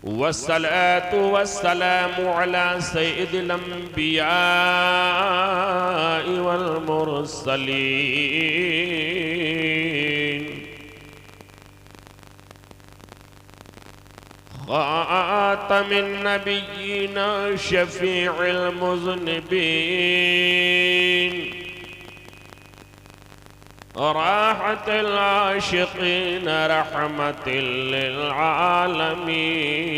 वस्सलातु वस्सलामु अला सय्यिदिल अंबियाइ वल मुरसलीन खातमिन नबिय्यीन शफीइल मुज़निबीन राहतल आशिकीन रहमतिल लिल आलमीन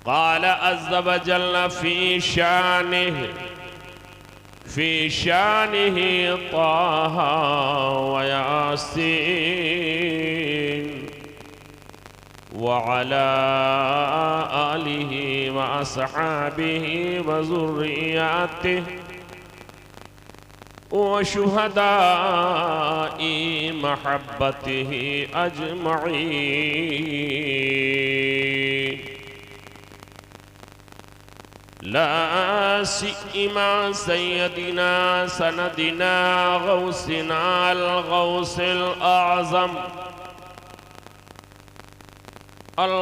क़ाल अज़्ज़ व जल्ल फ़ी शानिही ताहा व यासीन व अला आलिही व अस्हाबिही व ज़ुर्रिय्यतिही व शुहदाई महब्बतिही अजमईन ला सियमा सय्यदिना सनदिना गौसिना अल-गौसिल आज़म अल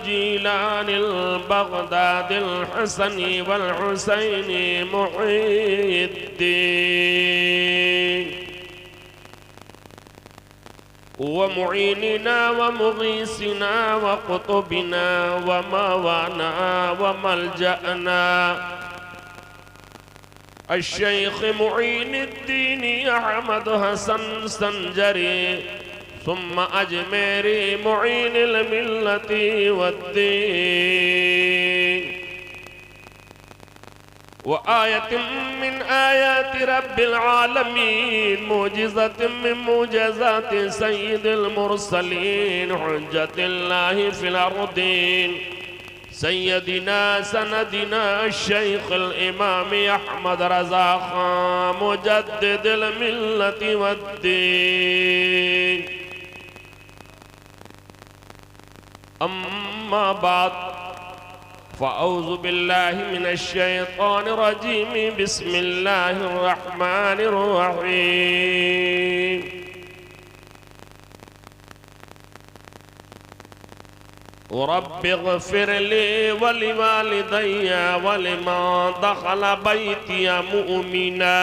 जीलानिल बगदादिल हसनी वल हुसैनी मुहीद्दीन व मुईनिना व मुगीसिना व कुतुबिना व मवाना व मलजअना अश-शेख मुईनुद्दीन अहमद हसन संजरी सुम्मा अजमेरी मुईनिल मिल्लति वद्दीन व आयतिन मिन आयाति रब्बिल आलमीन मुअजिज़तिन मिन मुअजिज़ाति सय्यिदिल मुरसलीन हुज्जतिल्लाहि फिल अर्दीन सय्यदिना सनदिना शेखुल इमाम अहमद रज़ा खान मुजद्दिदिल मिल्लति वद्दीन अम्मा बाद फ़अऊज़ु बिल्लाहि मिनश शैतानिर रजीम बिस्मिल्लाहिर रहमानिर रहीम रब्बिग़फ़िर ली व लिवालिदैय व लिमन दख़ल बैतिय मुअमिना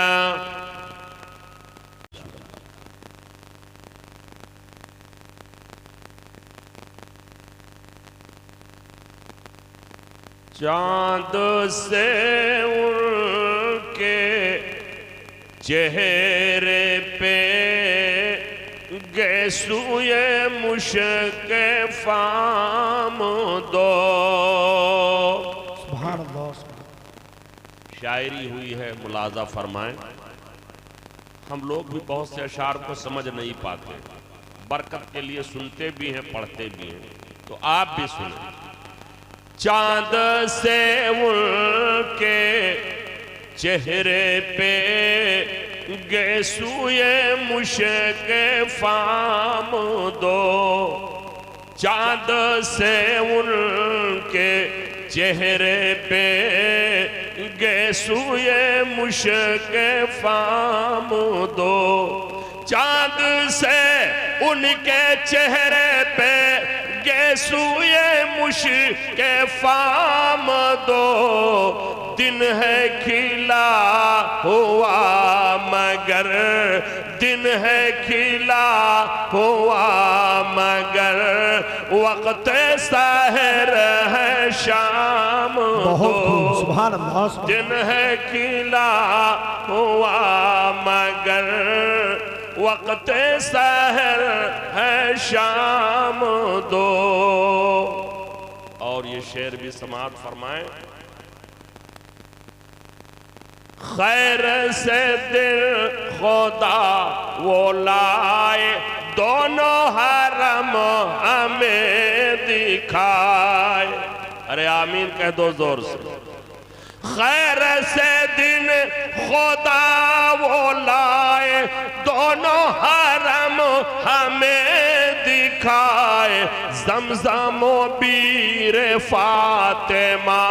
चाँद से उनके चेहरे पे गैसूए मुश्क़े फाम दो। सुभान अल्लाह। शायरी हुई है, मुलाज़ा फरमाएं। हम लोग भी बहुत से अशार को समझ नहीं पाते, बरकत के लिए सुनते भी हैं, पढ़ते भी हैं, तो आप भी सुनें। चाँद से उनके चेहरे पे गैसूए मुश्क़े फाम दो। चाँद से उनके चेहरे पे गैसूए मुश्क़े फाम दो। चाँद से उनके चेहरे पे गैसूए मुश्क़े फाम दो। दिन है खिला हुआ मगर, दिन है खिला हुआ मगर वक्त सहर है शाम दो। सुभान अल्लाह। दिन है खिला हुआ मगर वक्त सहर है शाम दो। और ये शेर भी समाअत फरमाएं। खैर से दिल खुदा वो लाए, दोनों हरम हमें दिखाए। अरे आमीन कह दो जोर से। खैर से दिन खुदा वो लाए, दोनों हरम हमें दिखाए। ज़मज़मो बीर फातिमा,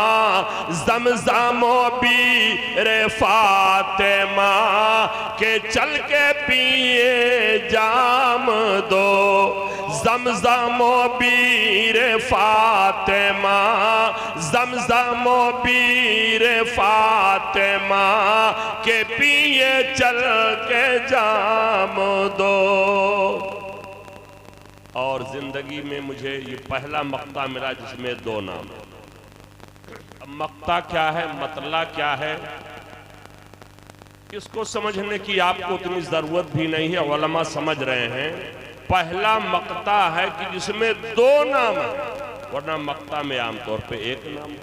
ज़मज़मो बीर फातिमा के चल के पिए जाम दो। ज़मज़मो बीर फातिमा, ज़मज़मो बीर फातिमा के पिए चल के जाम दो। और जिंदगी में मुझे ये पहला मक्ता मिला जिसमें दो नाम। मक्ता क्या है, मतला क्या है, इसको समझने की आपको उतनी जरूरत भी नहीं है, उलमा समझ रहे हैं। पहला मक्ता है कि जिसमें दो नाम है, वरना मक्ता में आमतौर पे एक नाम है।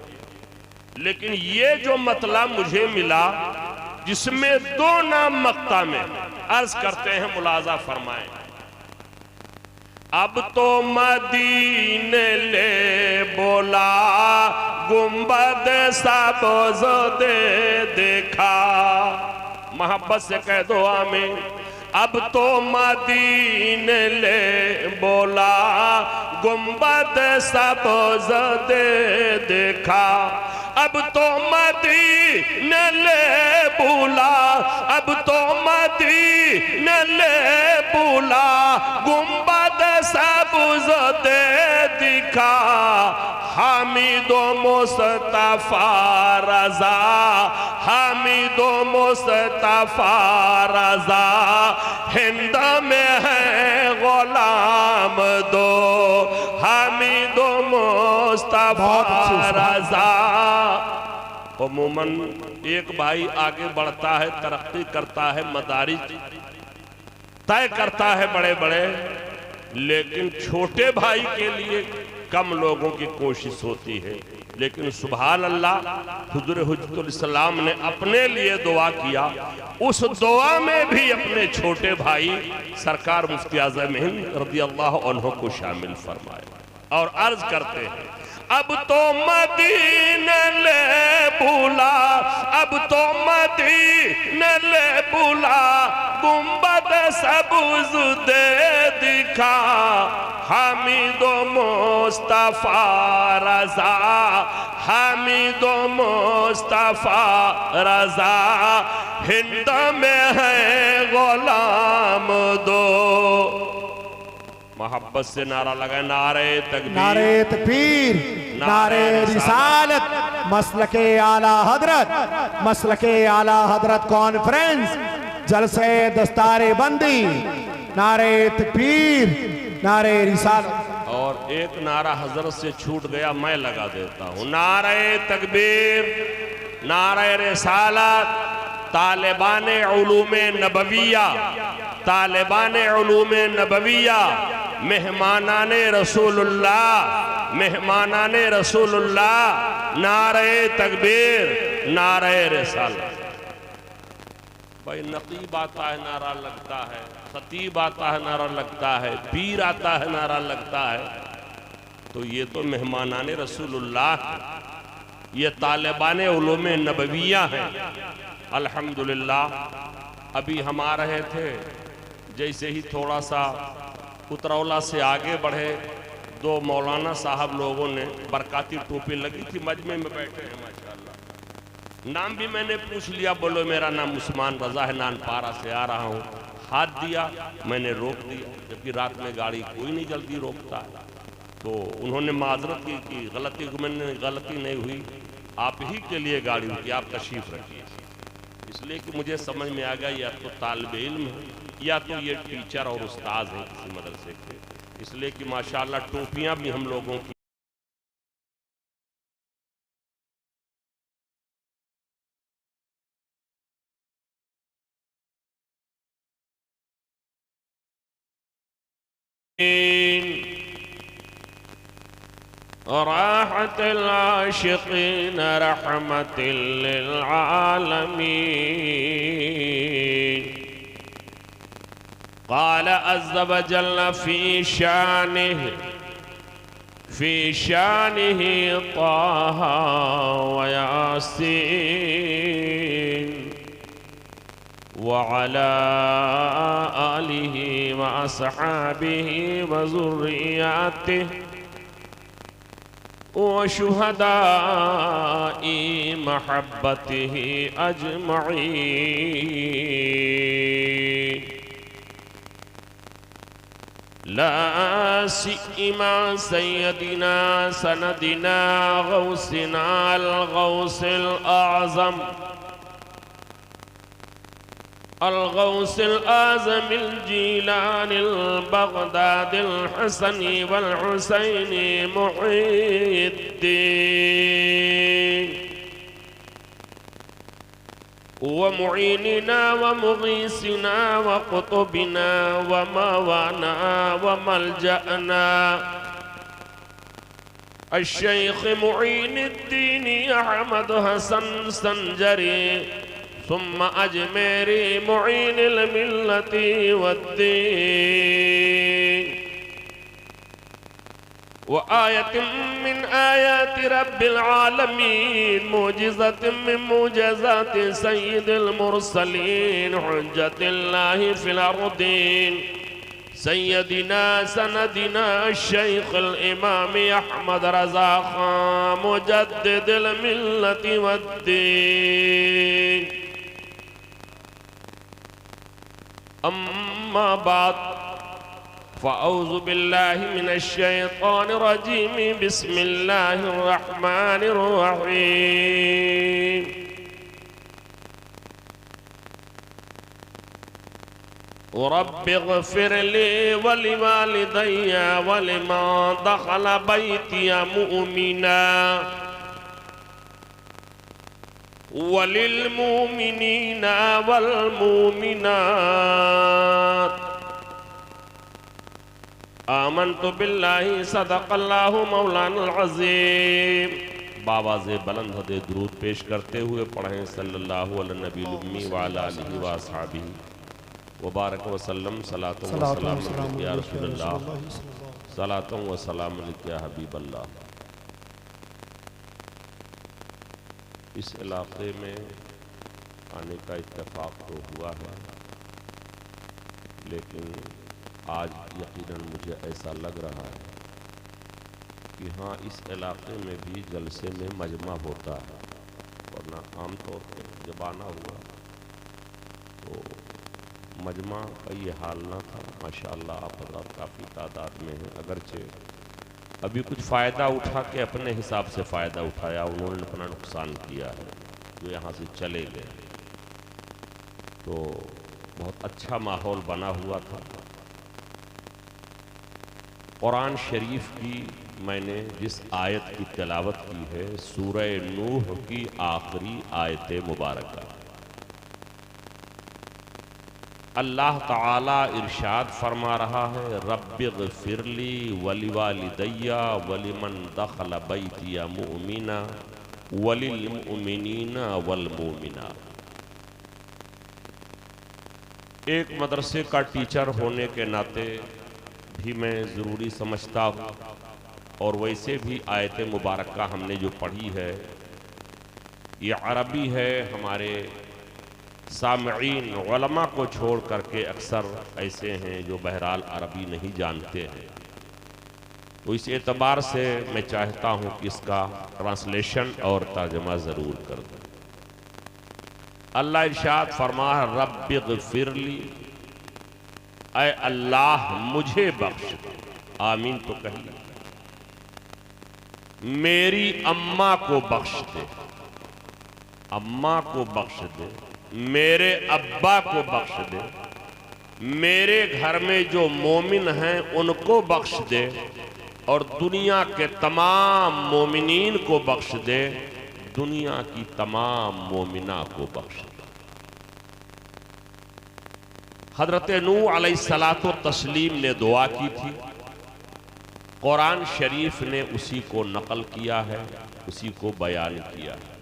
लेकिन ये जो मतला मुझे मिला जिसमें दो नाम मक्ता में, अर्ज करते हैं मुलाजा फरमाएं। अब तो मदीने ले बोला गुंबद सबज़ दे देखा, मोहब्बत से कह दो आमीन। अब तो मदीने ले बोला गुंबद सबज़ दे देखा, अब तो मदीने ले बोला, अब तो मदीने ले बोला गुंबद सबज़ दे दिखा। हामिदो मुस्तफा रज़ा, हामिदो मुस्तफा रज़ा हिंद में है गुलाम दो, हामिदो मुस्तफा रज़ा। अमूमन एक भाई आगे बढ़ता है, तरक्की करता है, मदारिज तय करता है बड़े बड़े, लेकिन छोटे भाई के लिए कम लोगों की कोशिश होती है। लेकिन सुभान अल्लाह, हुज़ूर हुज्जतुल इस्लाम ने अपने लिए दुआ किया, उस दुआ में भी अपने छोटे भाई सरकार मुफ्ती आज़म हिंद रज़ियल्लाहु अन्हु को शामिल फरमाया। और अर्ज करते हैं, अब तो मदीने ले बुला, अब तो मदीने ले बुला गुंबद सबज़ दे दिखा। हामिदो मुस्तफा रज़ा, हामिदो मुस्तफा रज़ा हिंद में है गुलाम दो। मोहब्बत से नारा लगाए, नारे तकबीर, नारे तकबीर, नारे रिसालत, मसलके आला हजरत, मसलके आला हजरत कॉन्फ्रेंस, जलसे दस्तारे बंदी, नारे तकबीर, नारे रिसालत। और एक नारा हजरत से छूट गया, मैं लगा देता हूं। नारे तकबीर, नारे रिसालत, तालिबाने उलूमे नबविया, तालिबाने उलूमे नबविया, मेहमानाने रसूलुल्लाह, मेहमानाने रसूलुल्लाह, नारे तकबीर, नारे रिसालत। भाई नकीब आता है नारा लगता है, खतीब आता है नारा लगता है, पीर आता है नारा लगता है, तो ये तो मेहमानाने रसूलुल्लाह, ये तालिबाने उलूमे नबविया हैं। अल्हम्दुलिल्लाह अभी हम आ रहे थे, जैसे ही थोड़ा सा उतरौला से आगे बढ़े, दो मौलाना साहब लोगों ने बरकाती टोपी लगी थी, मजमे में बैठे हैं माशाअल्लाह। नाम भी मैंने पूछ लिया, बोलो मेरा नाम उस्मान रजा है, नानपारा से आ रहा हूँ। हाथ दिया, मैंने रोक दिया, जबकि रात में गाड़ी कोई नहीं जल्दी रोकता। तो उन्होंने माजरत की कि गलती, मैंने गलती नहीं हुई, आप ही के लिए गाड़ी रुकी, आप तशरीफ रखिए। इसलिए कि मुझे समझ में आ गया या तो तालिब इल्म है या तो ये टीचर और उस्ताद हैं किसी मदरसे के, इसलिए कि माशाअल्लाह टोपियां भी हम लोगों की राहतुल आशिकीन रहमतुल लिल आलमीन। क़ाल अज़्ज़ व जल्ल फ़ी शानिही ताहा व यासीन व अला आलिही व अस्हाबिही व ज़ुर्रिय्यतिही व शुहदाई महब्बतिही अजमईन। ला सिमा सैयदिना सनदिना गौसिना अल-गौसिल आज़म अल-गौसिल आज़मिल जीलानिल बगदादिल हसनी वल हुसैनी मुहीद्दीन व मुईनिना व मुगीसिना व कुतुबिना व मवाना व मलजअना अश-शैख़ मुईनुद्दीन अहमद हसन संजरी सुम्मा अजमेरी मुईनिल मिल्लति वद्दीन व आयतिन मिन आयाति रब्बिल आलमीन मुअजिज़तिन मिन मुअजिज़ाति सय्यिदिल मुरसलीन हुज्जतिल्लाहि फिल अर्दीन सय्यदिना सनदिना शैख़ुल इमाम अहमद रज़ा खान मुजद्दिदिल मिल्लति वद्दीन। अम्मा बाद फ़अऊज़ु बिल्लाहि मिनश शैतानिर रजीम बिस्मिल्लाहिर रहमानिर रहीम। रब्बिग़फ़िर ली वलिवालिदैया वलिमन दख़ल बैतिया मुअमिना वलिलमुमिनीना वलमुमिनात आमन्तु बिल्लाहि सदक़ल्लाहु मौलाना अज़ीम। बावाज़े बुलंद हदे दुरूद पेश करते हुए पढ़ें सल्लल्लाहु अलैहि नबील उम्मी व अला आलिहि व अस्हाबिही वबारक वसल्लम सलातुन व सलामुन या रसूलल्लाह सलातुन व सलामुन या हबीबल्लाह। इस इलाके में आने का इत्तेफाक तो हुआ है, लेकिन आज यकीनन मुझे ऐसा लग रहा है कि हाँ, इस इलाके में भी जलसे में मजमा होता है, वरना आमतौर पर जब आना हुआ तो मजमा का ये हाल ना था। माशाअल्लाह आप काफ़ी तादाद में हैं, अगरचे अभी कुछ फ़ायदा उठा के अपने हिसाब से फ़ायदा उठाया, उन्होंने अपना नुकसान किया है जो यहाँ से चले गए। तो बहुत अच्छा माहौल बना हुआ था। कुरान शरीफ की मैंने जिस आयत की तिलावत की है, सूरह नूह की आखिरी आयत मुबारका। अल्लाह ताला इरशाद फरमा रहा है, रब्बिग़फ़िरली वलिवालिदैया वलिमन दख़ल बैतिया मुअमिना वलिलमुमिनीना वलमुमिनात। एक मदरसे का टीचर होने के नाते भी मैं ज़रूरी समझता हूँ, और वैसे भी आयत मुबारका हमने जो पढ़ी है ये अरबी है। हमारे सामईन उलमा को छोड़ करके अक्सर ऐसे हैं जो बहरहाल अरबी नहीं जानते हैं, तो इस एतबार से मैं चाहता हूँ कि इसका ट्रांसलेशन और तर्जमा ज़रूर कर दूँ। अल्लाह इरशाद फरमा है, रब्बिग़फ़िरली, ऐ अल्लाह मुझे बख्श दे। आमीन तो कहिए। मेरी अम्मा को बख्श दे, अम्मा को बख्श दे, मेरे अब्बा को बख्श दे, मेरे घर में जो मोमिन हैं उनको बख्श दे, और दुनिया के तमाम मोमिनीन को बख्श दे, दुनिया की तमाम मोमिना को बख्श दे। हज़रत नूह अलैहिस्सलातो तस्लीम ने दुआ की थी, कुरान शरीफ ने उसी को नकल किया है, उसी को बयान किया है।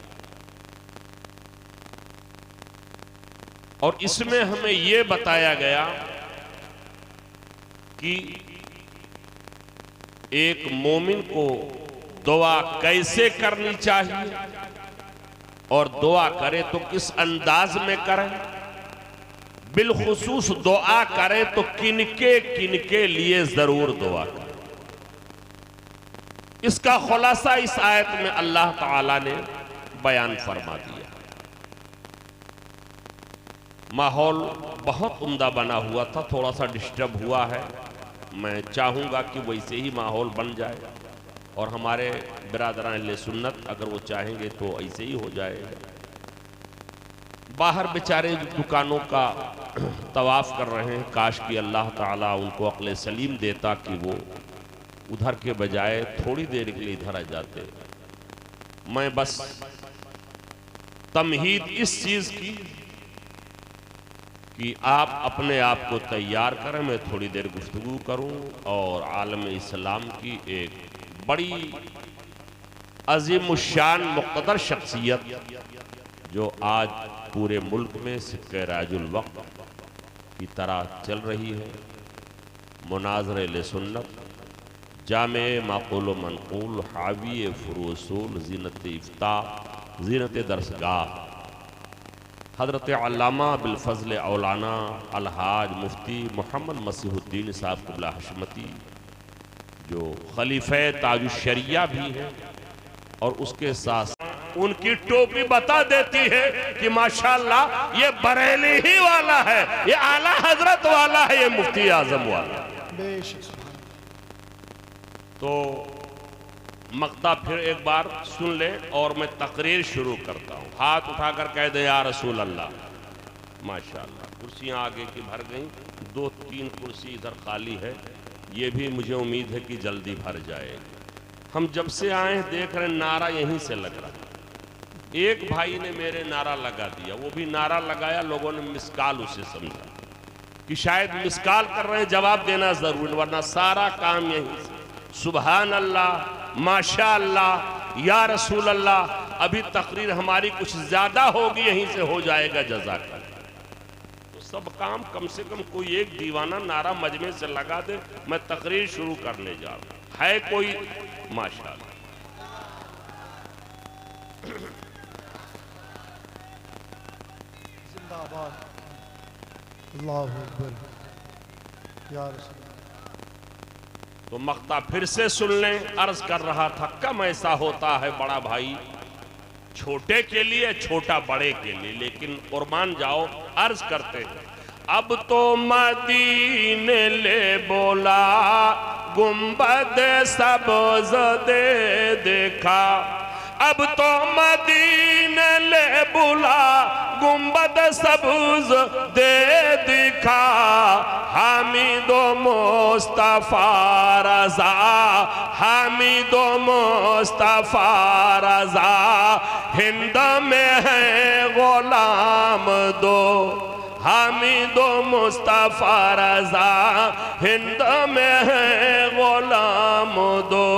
और इसमें हमें ये बताया गया कि एक मोमिन को दुआ कैसे करनी चाहिए, और दुआ करे तो किस अंदाज में करें, बिलखुसूस दुआ करे तो किनके लिए जरूर दुआ करें। इसका खुलासा इस आयत में अल्लाह ताला ने बयान फरमा दिया। माहौल बहुत उम्दा बना हुआ था, थोड़ा सा डिस्टर्ब हुआ है, मैं चाहूँगा कि वैसे ही माहौल बन जाए और हमारे बिरादरान अहले सुन्नत अगर वो चाहेंगे तो ऐसे ही हो जाएगा। बाहर बेचारे दुकानों का तवाफ़ कर रहे हैं, काश कि अल्लाह ताला उनको अक्ल सलीम देता कि वो उधर के बजाय थोड़ी देर के लिए इधर आ जाते। मैं बस तमहीद इस चीज़ की कि आप अपने आप को तैयार करें, मैं थोड़ी देर गुफ्तगू करूं और आलम इस्लाम की एक बड़ी अज़ीमुश्शान मुक़द्दर शख्सियत जो आज पूरे मुल्क में सिक्के राजुल वक्त की तरह चल रही है, मुनाज़रे ले सुन्नत, जामे माक़ूल मनक़ूल, हावी फ़ुरूसूल, ज़ीनत इफ्ता, ज़ीनत दरसगाह, हज़रत अल्लामा बिलफ़ज़ल औलाना अलहाज मुफ्ती मोहम्मद मसीहुद्दीन साहब क़िबला हशमती जो खलीफे ताजुश्शरिया भी हैं और उसके साथ उनकी टोपी बता देती है कि माशाअल्लाह ये बरेली ही वाला है, ये आला हजरत वाला है, ये मुफ्ती आजम वाला। तो मक्ता फिर एक बार सुन ले और मैं तकरीर शुरू करता हूँ। हाथ उठाकर कह दे या रसूल अल्लाह। माशाअल्लाह कुर्सियाँ आगे की भर गई, 2-3 कुर्सी इधर खाली है, ये भी मुझे उम्मीद है कि जल्दी भर जाएगी। हम जब से आए हैं देख रहे नारा यहीं से लग रहा है। एक भाई ने मेरे नारा लगा दिया, वो भी नारा लगाया, लोगों ने मिसकाल उसे समझा कि शायद मिसकाल कर रहे हैं, जवाब देना जरूर, वरना सारा काम यहीं से। सुबहान अल्लाह, माशा अल्लाह, या रसूल अल्लाह। अभी तकरीर हमारी कुछ ज्यादा होगी, यहीं से हो जाएगा जज़ाकल्लाह। तो सब काम कम से कम कोई एक दीवाना नारा मजमे से लगा दे, मैं तकरीर शुरू करने जा रहा हूं। है कोई? माशा अल्लाह। तो मक्ता फिर से सुन लें। अर्ज कर रहा था कम ऐसा होता है बड़ा भाई छोटे के लिए, छोटा बड़े के लिए, लेकिन कुर्बान जाओ। अर्ज करते हैं अब तो मदीने ले बोला, गुंबद सब्ज़ दे देखा। अब तो मदीने ले बुला, गुंबद सब्ज़ दे दिखा। हामिदो मुस्तफा रज़ा, हामिदो मुस्तफा रज़ा, हिंद में है गुलाम दो। हामिदो मुस्तफा रज़ा, हिंद में है गुलाम दो।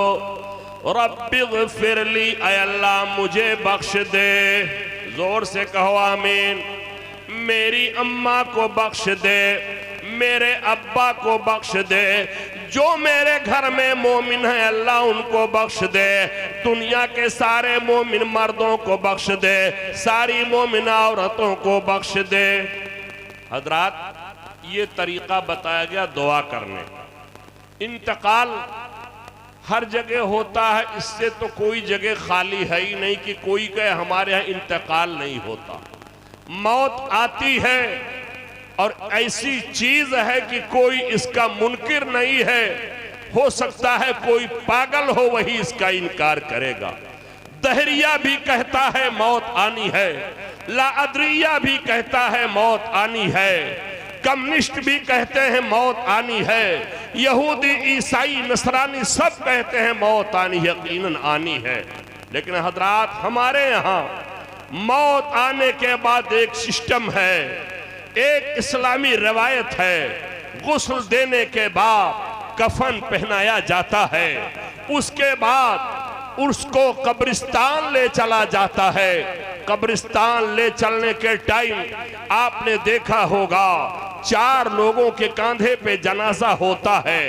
रब्बिग़फ़िरली, ऐ अल्लाह मुझे बख्श दे। जोर से कहो आमीन। मेरी अम्मा को बख्श दे, मेरे अब्बा को बख्श दे। जो मेरे घर में मोमिन है अल्लाह उनको बख्श दे। दुनिया के सारे मोमिन मर्दों को बख्श दे, सारी मोमिन औरतों को बख्श दे। हजरात ये तरीका बताया गया दुआ करने का। इंतकाल हर जगह होता है, इससे तो कोई जगह खाली है ही नहीं कि कोई कहे हमारे यहाँ इंतकाल नहीं होता। मौत आती है और ऐसी चीज है कि कोई इसका मुनकिर नहीं है। हो सकता है कोई पागल हो वही इसका इनकार करेगा। दहरिया भी कहता है मौत आनी है, लाअदरिया भी कहता है मौत आनी है, कम्युनिस्ट भी कहते हैं मौत आनी है, यहूदी ईसाई नसरानी सब कहते हैं मौत आनी यकीनन आनी है। लेकिन हजरात हमारे यहाँ मौत आने के बाद एक सिस्टम है, एक इस्लामी रवायत है। गुस्ल देने के बाद कफन पहनाया जाता है, उसके बाद उसको कब्रिस्तान ले चला जाता है। कब्रिस्तान ले चलने के टाइम आपने देखा होगा 4 लोगों के कांधे पे जनाजा होता है।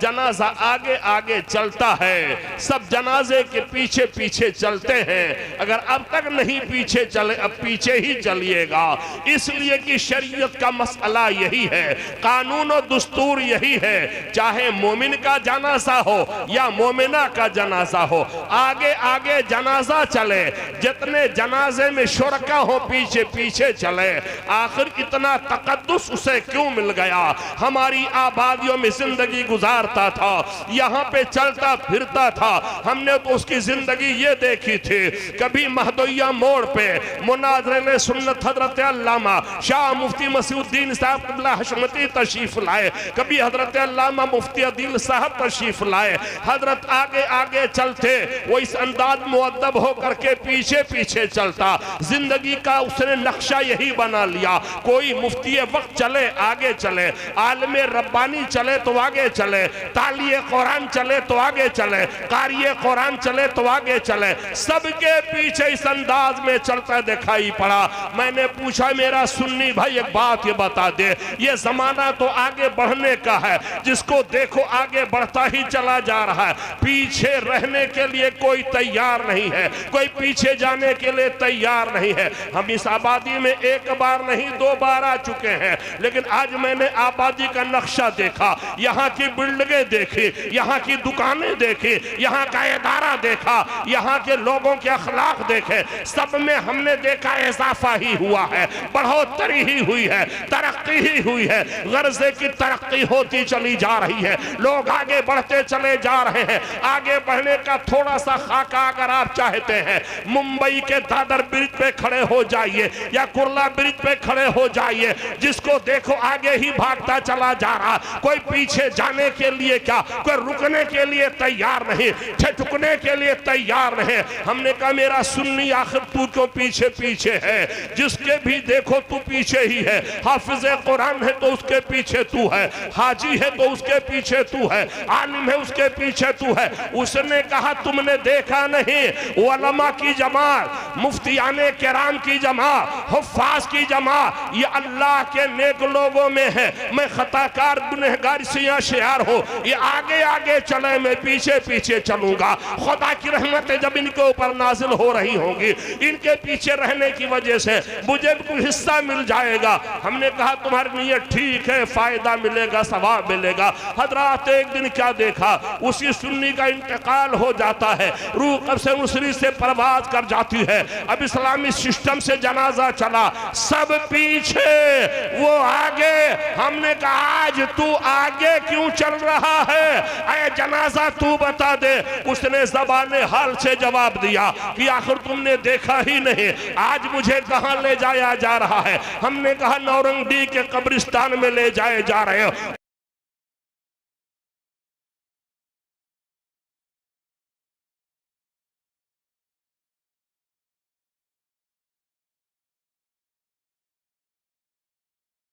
जनाजा आगे आगे चलता है, सब जनाजे के पीछे पीछे चलते हैं। अगर अब तक नहीं पीछे चले, अब पीछे ही चलिएगा, इसलिए कि शरीयत का मसला यही है, कानून और दस्तूर यही है, चाहे मोमिन का जनाजा हो या मोमिना का जनाजा हो, आगे आगे जनाजा चले, जितने जनाजे में शुरका हो पीछे पीछे चले। आखिर इतना तकद्दुस उसे क्यों मिल गया? हमारी आबादियों में जिंदगी गुजारता था, यहाँ पे चलता फिरता था, हमने तो उसकी जिंदगी ये देखी थी। कभी महदोइया मोड़ पे मुनाज़रे सुन्नत हजरत अल्लामा शाह मुफ्ती मसीउद्दीन साहब क़िबला हशमती तशरीफ लाए, कभी हजरत अल्लामा मुफ्ती अदील साहब तशरीफ लाए। हजरत आगे आगे चलते, वो इस अंदाज मुअद्दब होकर के पीछे पीछे चलता। जिंदगी का उसने नक्शा यही बना लिया, कोई मुफ्ती वक्त चले आगे चले, आलिम रब्बानी चले तो आगे चले, तालिए कुरान चले तो आगे चले, कारिए कुरान चले तो आगे चले, सबके पीछे इस अंदाज में चलता दिखाई पड़ा। मैंने पूछा, मेरा सुन्नी भाई एक बात ये बता दे, ये जमाना तो आगे बढ़ने का है, जिसको देखो आगे बढ़ता ही चला जा रहा है, पीछे रहने के लिए कोई तैयार नहीं है, कोई पीछे जाने के लिए तैयार नहीं है। हम इस आबादी में एक बार नहीं 2 बार आ चुके हैं, लेकिन आज मैंने आबादी का नक्शा देखा, यहाँ की बिल्डिंगें देखी, यहाँ की दुकानें देखी, यहाँ का इदारा देखा, यहाँ के लोगों के अखलाक देखे, सब में हमने देखा इजाफा ही हुआ है, बढ़ोतरी ही हुई है, तरक्की ही हुई है, गर्जे की तरक्की होती चली जा रही है, लोग आगे बढ़ते चले जा रहे हैं। आगे बढ़ने का थोड़ा सा खाका अगर आप चाहते हैं, मुंबई के दादर ब्रिज पे खड़े हो जाइए या कुर्ला ब्रिज पे खड़े हो जाइए, जिसको देखो आगे ही भागता चला जा रहा, कोई पीछे जाने के लिए क्या, कोई रुकने के लिए तैयार नहीं, ठुकने के लिए तैयार नहीं। हमने कहा, मेरा सुन्नी आखिर तू क्यों पीछे पीछे है? जिसके भी देखो तू पीछे ही है, हाफिज कुरान है तो उसके पीछे तू है, हाजी है तो उसके पीछे तू है, आलिम है उसके पीछे तू है। उसने कहा, तुमने देखा नहीं, उलमा की जमात, मुफ्तियाने किराम की जमात, हुफ्फाज की जमात, ये अल्लाह के नेक लोगों में है। मैं खताकार गुनहगार से यहाँ शेर हो, ये आगे आगे चले, मैं पीछे पीछे चलूंगा। खुदा की रहमतें जब इनके ऊपर नाजिल हो रही होंगी, इनके पीछे रहने की वजह से मुझे भी हिस्सा मिल जाएगा। हमने कहा, तुम्हारी नीयत ठीक है, फायदा मिलेगा, सवाब मिलेगा। हजरात, एक दिन क्या देखा, उसी सुन्नी का इंतकाल हो जाता है, रूह कब से उसरी से परवाज कर जाती है। अब इस्लामी सिस्टम से जनाजा चला, सब पीछे, वो आगे। हमने कहा, आज तू आगे क्यों चल रहा है? अरे जनाजा तू बता दे। उसने ज़बाने हाल से जवाब दिया कि आखिर तुमने देखा ही नहीं, आज मुझे कहां ले जाया जा रहा है? हमने कहा, नौरंगडी के कब्रिस्तान में ले जाए जा रहे हो।